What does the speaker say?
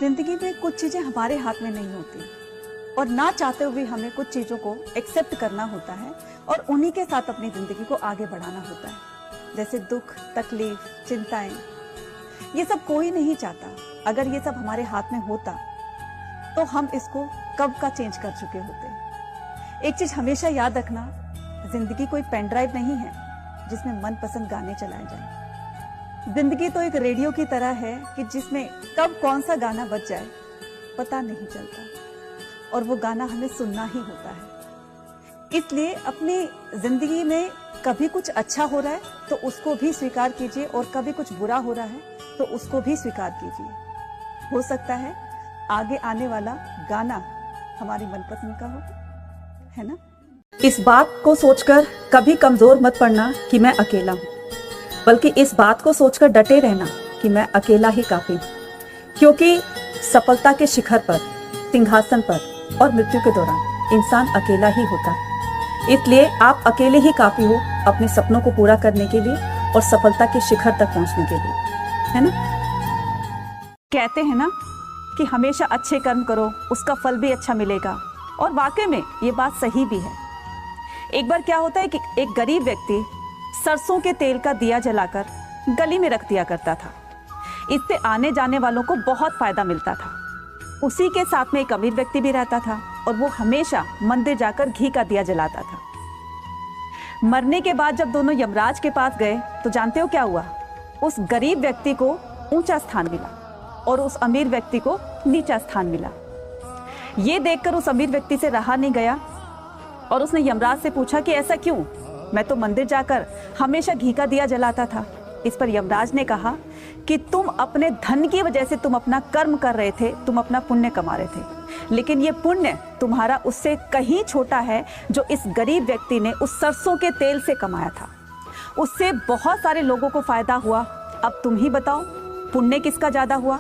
जिंदगी में कुछ चीजें हमारे हाथ में नहीं होती और ना चाहते हुए हमें कुछ चीजों को एक्सेप्ट करना होता है और उन्हीं के साथ अपनी जिंदगी को आगे बढ़ाना होता है। जैसे दुख, तकलीफ, चिंताएं, ये सब कोई नहीं चाहता। अगर ये सब हमारे हाथ में होता तो हम इसको कब का चेंज कर चुके होते। एक चीज हमेशा याद रखना, जिंदगी कोई पेन ड्राइव नहीं है जिसमें मनपसंद गाने चलाए जाएं। जिंदगी तो एक रेडियो की तरह है कि जिसमें कब कौन सा गाना बज जाए पता नहीं चलता और वो गाना हमें सुनना ही होता है। इसलिए अपनी जिंदगी में कभी कुछ अच्छा हो रहा है तो उसको भी स्वीकार कीजिए और कभी कुछ बुरा हो रहा है तो उसको भी स्वीकार कीजिए। हो सकता है आगे आने वाला गाना हमारी मनपसंद का हो, है ना? इस बात को सोचकर कभी कमजोर मत पड़ना कि मैं अकेला हूँ, बल्कि इस बात को सोचकर डटे रहना कि मैं अकेला ही काफी हूँ। क्योंकि सफलता के शिखर पर, सिंहासन पर और मृत्यु के दौरान इंसान अकेला ही होता है। इसलिए आप अकेले ही काफी हो अपने सपनों को पूरा करने के लिए और सफलता के शिखर तक पहुंचने के लिए, है ना? कहते हैं ना कि हमेशा अच्छे कर्म करो, उसका फल भी अच्छा मिलेगा, और वाकई में ये बात सही भी है। एक बार क्या होता है कि एक गरीब व्यक्ति सरसों के तेल का दिया जलाकर गली में रख दिया करता था। इससे आने जाने वालों को बहुत फायदा मिलता था। उसी के साथ में एक अमीर व्यक्ति भी रहता था और वो हमेशा मंदिर जाकर घी का दिया जलाता था। मरने के बाद जब दोनों यमराज के पास गए तो जानते हो क्या हुआ? उस गरीब व्यक्ति को ऊंचा स्थान मिला और उस अमीर व्यक्ति को नीचा स्थान मिला। ये देखकर उस अमीर व्यक्ति से रहा नहीं गया और उसने यमराज से पूछा कि ऐसा क्यों? मैं तो मंदिर जाकर हमेशा घी का दिया जलाता था। इस पर यमराज ने कहा कि तुम अपने धन की वजह से तुम अपना कर्म कर रहे थे, तुम अपना पुण्य कमा रहे थे, लेकिन ये पुण्य तुम्हारा उससे कहीं छोटा है जो इस गरीब व्यक्ति ने उस सरसों के तेल से कमाया था। उससे बहुत सारे लोगों को फायदा हुआ। अब तुम ही बताओ, पुण्य किसका ज्यादा हुआ?